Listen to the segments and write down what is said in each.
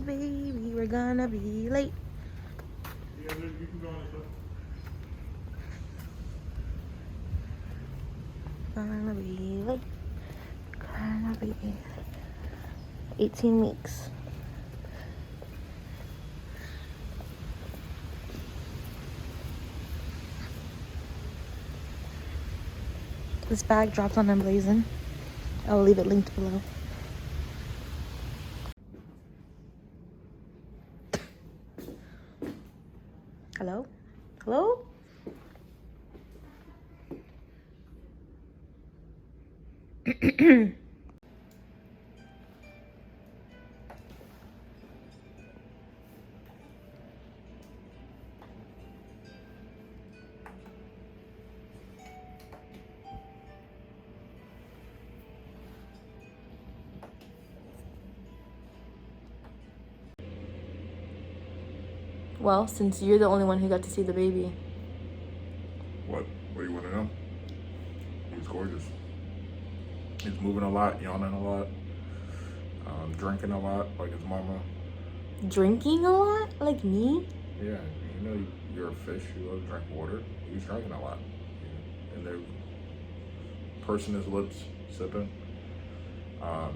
the baby. We're gonna be late. Yeah, you can go on this. Gonna be late. Gonna be 18 weeks. This bag dropped on Emblazon. I'll leave it linked below. Hello? Hello? Well, since you're the only one who got to see the baby. What? What do you want to know? He's gorgeous. He's moving a lot, yawning a lot, drinking a lot, like his mama. Drinking a lot? Like me? Yeah, you know you're a fish. You love to drink water. He's drinking a lot. And they're pursing his lips, sipping. Yeah,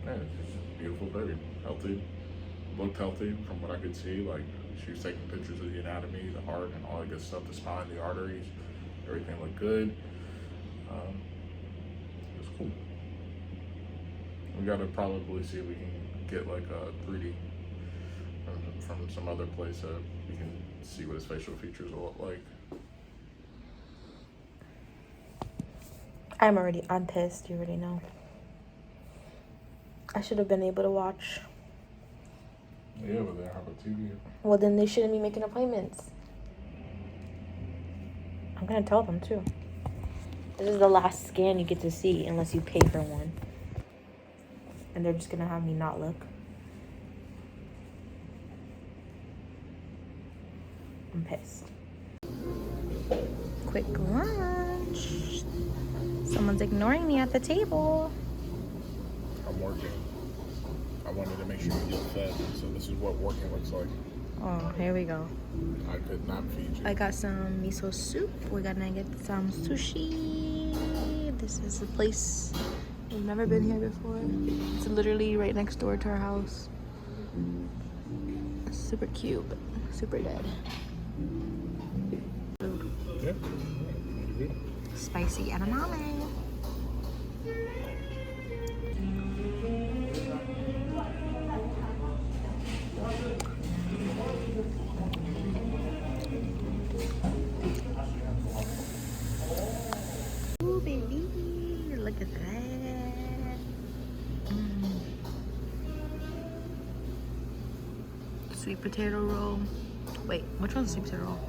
it's just a beautiful baby. Healthy. Looked healthy from what I could see. Like, she was taking pictures of the anatomy, the heart, and all that good stuff, the spine, the arteries. Everything looked good. It was cool. We gotta probably see if we can get like a 3D from some other place that we can see what his facial features will look like. I'm already on test, you already know. I should have been able to watch. Yeah, but they don't have a TV. Well, then they shouldn't be making appointments. I'm gonna tell them too. This is the last scan you get to see unless you pay for one. And they're just gonna have me not look. I'm pissed. Quick lunch. Someone's ignoring me at the table. I'm working. I wanted to make sure you get fed, so this is what working looks like. Oh, here we go. I could not feed you. I got some miso soup. We're gonna get some sushi. This is a place we've never been here before. It's literally right next door to our house. Super cute, but super dead. Food. Yeah. Spicy edamame. Ooh, baby, look at that. Sweet potato roll. Wait, which one's sweet potato roll?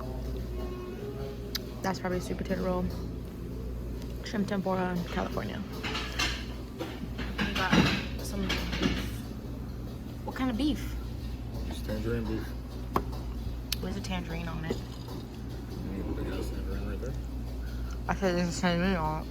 That's probably sweet potato roll. Shrimp tempura, California. We got some beef. What kind of beef? It's tangerine beef. Where's a tangerine on it? They got a tangerine right there. I said there's a tangerine on it.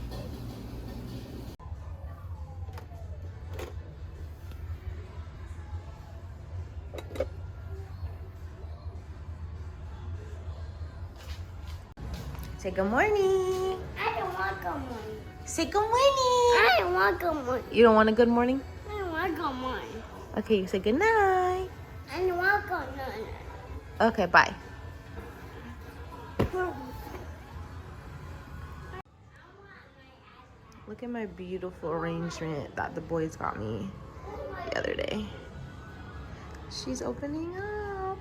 Say good morning. I don't want good morning. Say good morning. I don't want good morning. You don't want a good morning? I don't want good morning. Okay, you say good night. I don't want good morning. Okay, bye. Look at my beautiful arrangement that the boys got me the other day. She's opening up.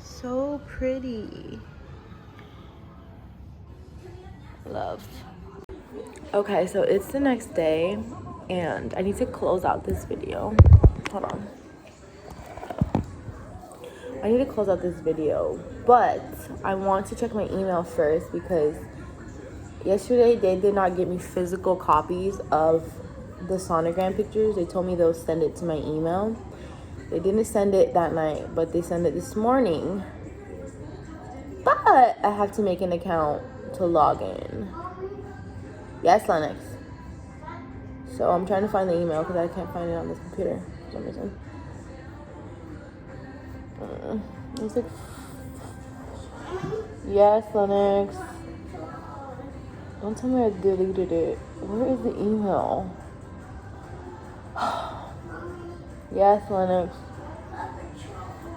So pretty. Loved. Okay, so it's the next day and I need to close out this video. Hold on. I need to close out this video, but I want to check my email first because yesterday they did not get me physical copies of the sonogram pictures. They told me they'll send it to my email. They didn't send it that night, but they sent it this morning. But I have to make an account to log in. Yes, Lennox. So I'm trying to find the email because I can't find it on this computer for some reason. It's like, yes, Lennox. Don't tell me I deleted it. Where is the email? Yes, Lennox.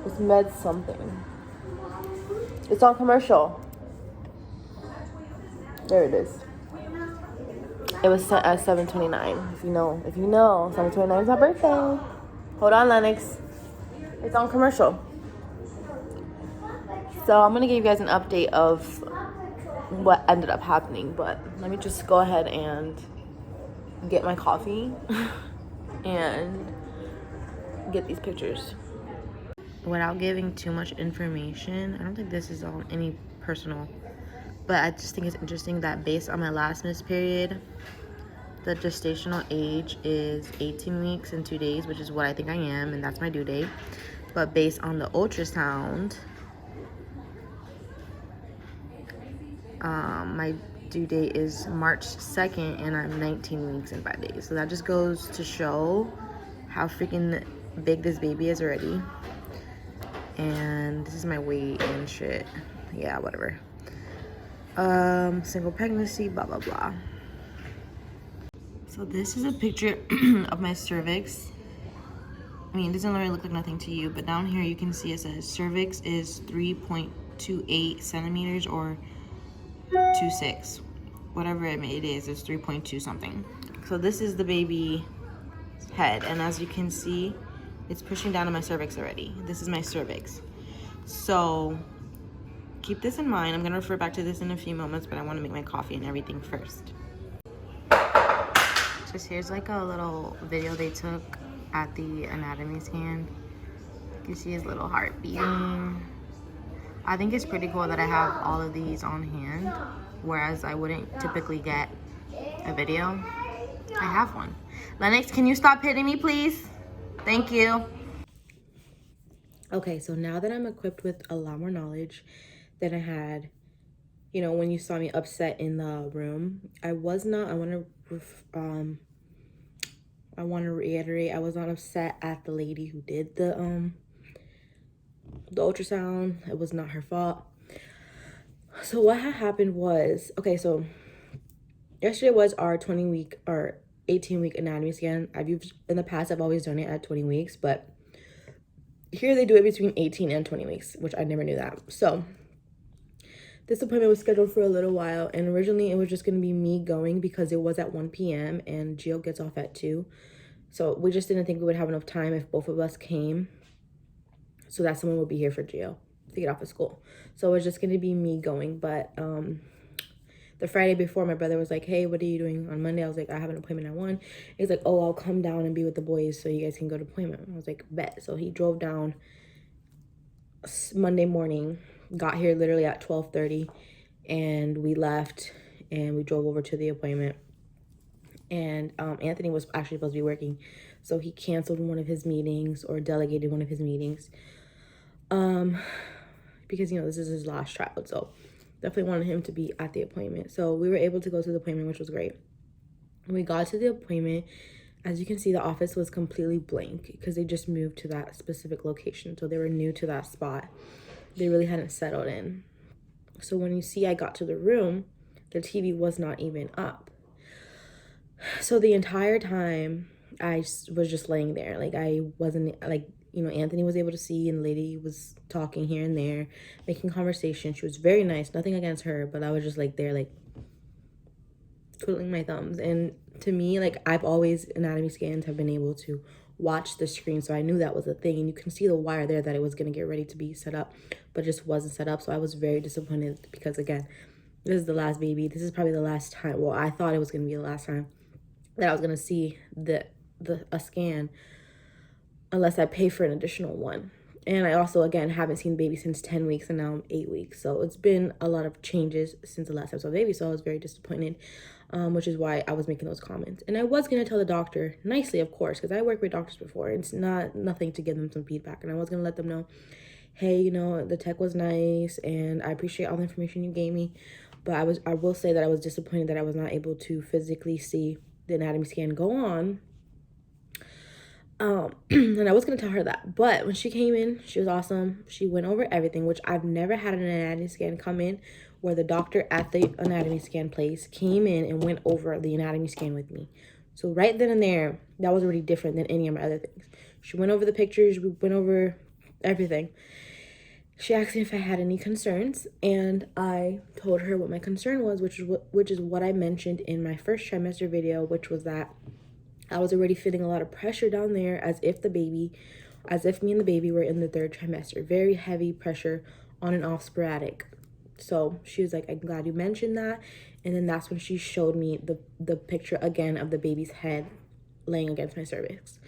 It's med something. It's on commercial. There it is. It was sent at 7:29. If you know, 7:29 is my birthday. Hold on, Lennox. It's on commercial. So I'm gonna give you guys an update of what ended up happening, but let me just go ahead and get my coffee and get these pictures. Without giving too much information, I don't think this is all any personal, but I just think it's interesting that based on my last missed period, the gestational age is 18 weeks and 2 days, which is what I think I am, and that's my due date. But based on the ultrasound, my due date is March 2nd, and I'm 19 weeks and 5 days. So that just goes to show how freaking big this baby is already. And this is my weight and shit. Yeah, whatever. Single pregnancy, blah, blah, blah. So this is a picture of my cervix. I mean, it doesn't really look like nothing to you, but down here you can see it says cervix is 3.28 centimeters or 2.6. Whatever it is, it's 3.2 something. So this is the baby head, and as you can see, it's pushing down on my cervix already. This is my cervix. So keep this in mind. I'm gonna refer back to this in a few moments, but I wanna make my coffee and everything first. Just here's like a little video they took at the anatomy scan. You can see his little heart beating. I think it's pretty cool that I have all of these on hand, whereas I wouldn't typically get a video. I have one. Lennox, can you stop hitting me, please? Thank you. Okay, so now that I'm equipped with a lot more knowledge than I had, you know, when you saw me upset in the room, I want to reiterate, I was not upset at the lady who did the ultrasound. It was not her fault. So what had happened was, okay, so yesterday was our 20-week or 18-week anatomy scan. In the past, I've always done it at 20 weeks, but here they do it between 18 and 20 weeks, which I never knew that. So this appointment was scheduled for a little while, and originally it was just going to be me going because it was at 1 p.m. and Gio gets off at 2. So we just didn't think we would have enough time if both of us came, so that someone would be here for Gio to get off of school. So it was just going to be me going, but the Friday before, my brother was like, hey, what are you doing on Monday? I was like, I have an appointment at 1. He's like, oh, I'll come down and be with the boys so you guys can go to appointment. I was like, bet. So he drove down Monday morning, got here literally at 12:30, and we left and we drove over to the appointment. And Anthony was actually supposed to be working, so he canceled one of his meetings or delegated one of his meetings because, you know, this is his last child, so definitely wanted him to be at the appointment. So we were able to go to the appointment, which was great. When we got to the appointment, as you can see, the office was completely blank because they just moved to that specific location, so they were new to that spot. They really hadn't settled in. So when you see I got to the room, the TV was not even up. So the entire time I was just laying there. Like, I wasn't, like, you know, Anthony was able to see, and the lady was talking here and there, making conversation. She was very nice, nothing against her, but I was just like there, like twiddling my thumbs. And to me, like, I've always, anatomy scans have been able to watch the screen, so I knew that was a thing, and you can see the wire there that it was going to get ready to be set up, but it just wasn't set up. So I was very disappointed because, again, this is the last baby. This is probably the last time, well, I thought it was going to be the last time that I was going to see a scan unless I pay for an additional one. And I also, again, haven't seen baby since 10 weeks, and now I'm 8 weeks. So it's been a lot of changes since the last time I saw baby. So I was very disappointed, which is why I was making those comments. And I was going to tell the doctor, nicely, of course, because I worked with doctors before. It's nothing to give them some feedback. And I was going to let them know, hey, you know, the tech was nice, and I appreciate all the information you gave me. But I will say that I was disappointed that I was not able to physically see the anatomy scan go on. And I was gonna tell her that, but when she came in, she was awesome. She went over everything, which I've never had an anatomy scan come in where the doctor at the anatomy scan place came in and went over the anatomy scan with me. So right then and there, that was already different than any of my other things. She went over the pictures, we went over everything. She asked me if I had any concerns, and I told her what my concern was, which is what I mentioned in my first trimester video, which was that I was already feeling a lot of pressure down there as if me and the baby were in the 3rd trimester. Very heavy pressure on and off, sporadic. So she was like, I'm glad you mentioned that. And then that's when she showed me the picture again of the baby's head laying against my cervix.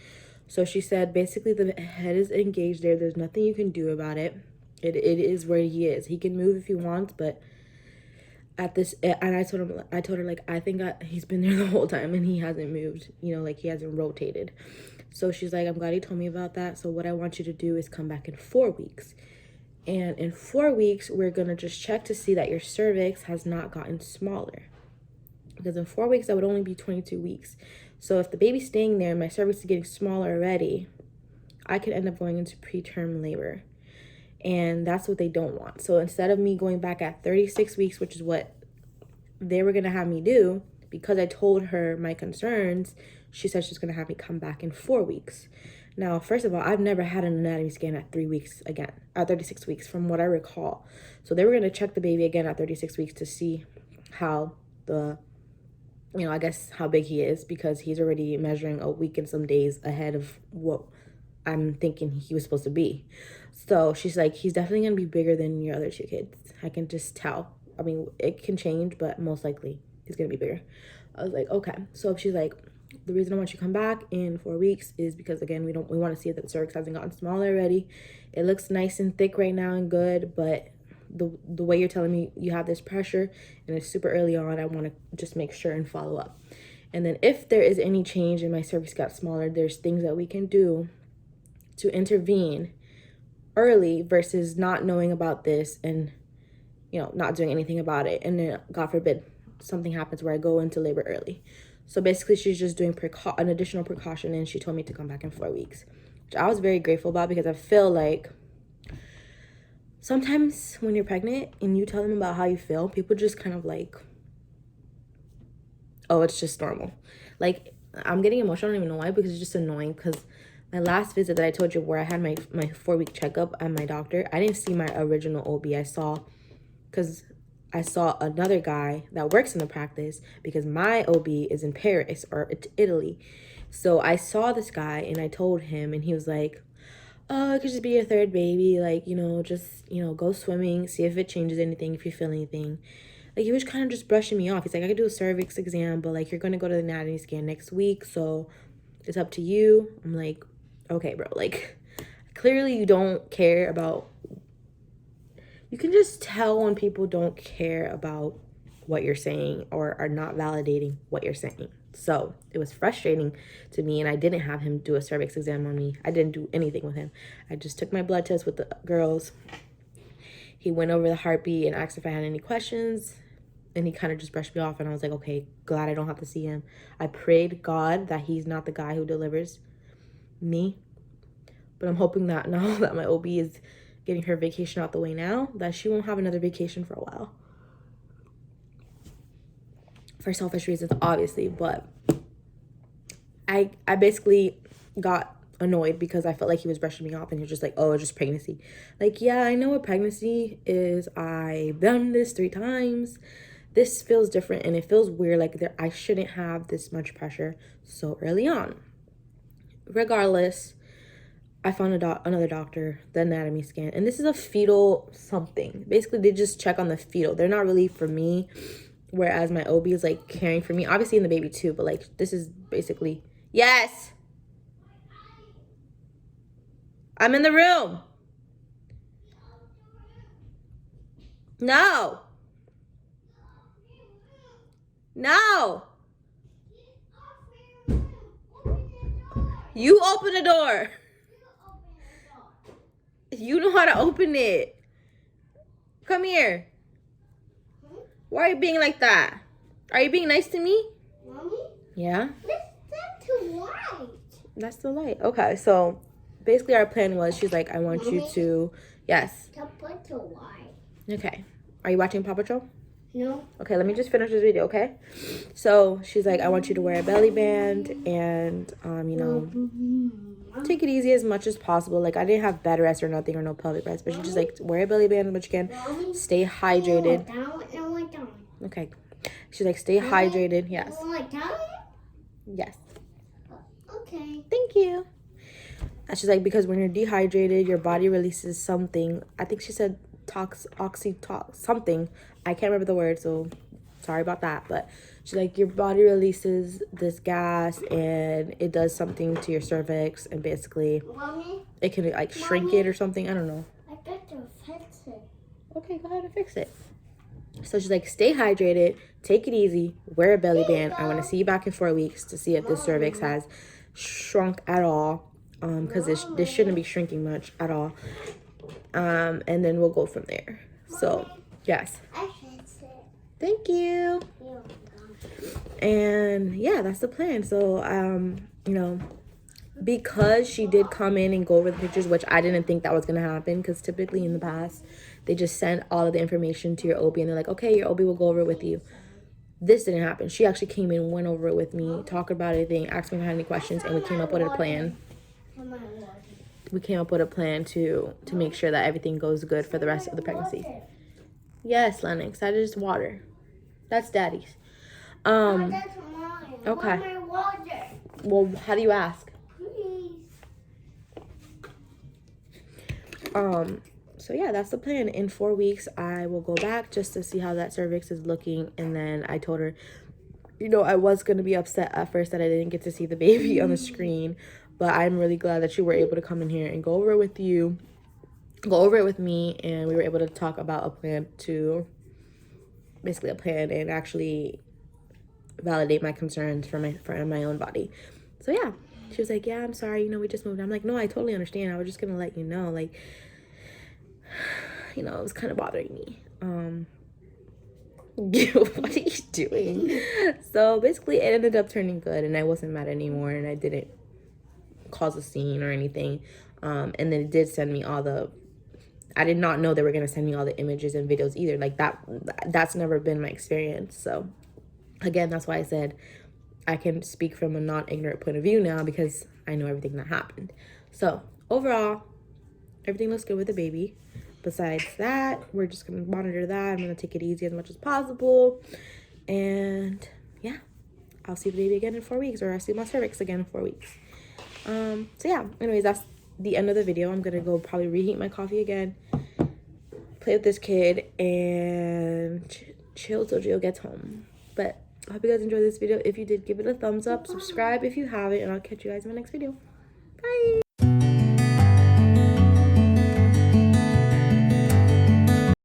So she said, basically the head is engaged there. There's nothing you can do about it. It is where he is. He can move if he wants, but at this, and I told her, like, I think he's been there the whole time and he hasn't moved, you know, like he hasn't rotated. So she's like, I'm glad you told me about that. So what I want you to do is come back in 4 weeks. And in 4 weeks, we're going to just check to see that your cervix has not gotten smaller. Because in 4 weeks, that would only be 22 weeks. So if the baby's staying there and my cervix is getting smaller already, I could end up going into preterm labor. And that's what they don't want. So instead of me going back at 36 weeks, which is what they were going to have me do, because I told her my concerns, she said she's going to have me come back in 4 weeks. Now, first of all, I've never had an anatomy scan at 3 weeks again, at 36 weeks from what I recall. So they were going to check the baby again at 36 weeks to see how I guess how big he is, because he's already measuring a week and some days ahead of what I'm thinking he was supposed to be. So she's like, he's definitely going to be bigger than your other 2 kids. I can just tell. I mean, it can change, but most likely he's going to be bigger. I was like, okay. So she's like, the reason I want you to come back in 4 weeks is because, again, we want to see that the cervix hasn't gotten smaller already. It looks nice and thick right now and good, but the way you're telling me you have this pressure and it's super early on, I want to just make sure and follow up. And then if there is any change and my cervix got smaller, there's things that we can do to intervene early versus not knowing about this and, you know, not doing anything about it. And then, God forbid, something happens where I go into labor early. So basically, she's just doing an additional precaution, and she told me to come back in 4 weeks, which I was very grateful about, because I feel like sometimes when you're pregnant and you tell them about how you feel, people just kind of like, oh, it's just normal. Like, I'm getting emotional. I don't even know why, because it's just annoying. Because my last visit that I told you, where I had my 4-week checkup at my doctor, I didn't see my original OB. I saw another guy that works in the practice, because my OB is in Paris or Italy. So I saw this guy and I told him, and he was like, oh, it could just be your 3rd baby. Like, you know, just, you know, go swimming, see if it changes anything, if you feel anything. Like, he was kind of just brushing me off. He's like, I could do a cervix exam, but like, you're going to go to the anatomy scan next week, so it's up to you. I'm like, okay, bro, like, clearly you don't care about, you can just tell when people don't care about what you're saying or are not validating what you're saying. So it was frustrating to me, and I didn't have him do a cervix exam on me. I didn't do anything with him. I just took my blood test with the girls. He went over the heartbeat and asked if I had any questions, and he kind of just brushed me off, and I was like, okay, glad I don't have to see him. I prayed God that he's not the guy who delivers me, but I'm hoping that now that my OB is getting her vacation out the way now, that she won't have another vacation for a while. For selfish reasons, obviously, but I basically got annoyed because I felt like he was brushing me off, and he was just like, oh, it's just pregnancy. Like, yeah, I know what pregnancy is. I've done this 3 times. This feels different, and it feels weird. Like, I shouldn't have this much pressure so early on. Regardless, I found another doctor, the anatomy scan, and this is a fetal something. Basically, they just check on the fetal. They're not really for me, whereas my OB is like caring for me, obviously in the baby too, but like, this is basically, yes, I'm in the room. No. You open the door. You know how to open it. Come here. Why are you being like that? Are you being nice to me? Mommy? Yeah? That's too white. That's the light. Okay, so basically our plan was, she's like, I want you to, yes. To put to white. Okay. Are you watching Paw Patrol? No. Okay, let me just finish this video, okay? So she's like, I want you to wear a belly band and, you know, take it easy as much as possible. Like, I didn't have bed rest or nothing or no pelvic rest, but she's just like, wear a belly band as much as you can. Stay hydrated. Okay. She's like, stay hydrated. Yes. Yes. Okay. Thank you. And she's like, because when you're dehydrated, your body releases something. I think she said something. I can't remember the word, so sorry about that. But she's like, your body releases this gas and it does something to your cervix, and basically Mommy, it can like shrink it or something. I don't know. I got to fix it. Okay, go ahead and fix it. So she's like, stay hydrated, take it easy, wear a belly band. I want to see you back in 4 weeks to see if the cervix has shrunk at all, because this shouldn't be shrinking much at all, and then we'll go from there. So yes, I fixed it. thank you. You're welcome. And yeah, that's the plan. So you know, because she did come in and go over the pictures, which I didn't think that was gonna happen, because typically in the past they just send all of the information to your OB and they're like, okay, your OB will go over it with you. This didn't happen. She actually came in, went over it with me, talked about everything, asked me if I had any questions, and we came up with a plan. We came up with a plan to make sure that everything goes good for the rest of the pregnancy. Yes, Lennox, that is water. That's Daddy's. That's mine. Okay. My water. Well, how do you ask? Please. So yeah, that's the plan. In 4 weeks, I will go back just to see how that cervix is looking. And then I told her, you know, I was going to be upset at first that I didn't get to see the baby on the screen. But I'm really glad that you were able to come in here and go over it with you. Go over it with me. And we were able to talk about a plan basically a plan and actually validate my concerns for my own body. So yeah, she was like, yeah, I'm sorry, you know, we just moved. I'm like, no, I totally understand. I was just gonna let you know, like, you know, it was kind of bothering me. What are you doing? So basically it ended up turning good, and I wasn't mad anymore, and I didn't cause a scene or anything. And then it did send me all the, I did not know they were gonna send me all the images and videos either. Like that's never been my experience. So again, that's why I said I can speak from a non-ignorant point of view now, because I know everything that happened. So overall, everything looks good with the baby. Besides that, we're just going to monitor that. I'm going to take it easy as much as possible. And yeah, I'll see the baby again in 4 weeks, or I'll see my cervix again in 4 weeks. So yeah, anyways, that's the end of the video. I'm going to go probably reheat my coffee again, play with this kid, and chill till Gio gets home. But I hope you guys enjoyed this video. If you did, give it a thumbs up, subscribe if you haven't, and I'll catch you guys in my next video. Bye.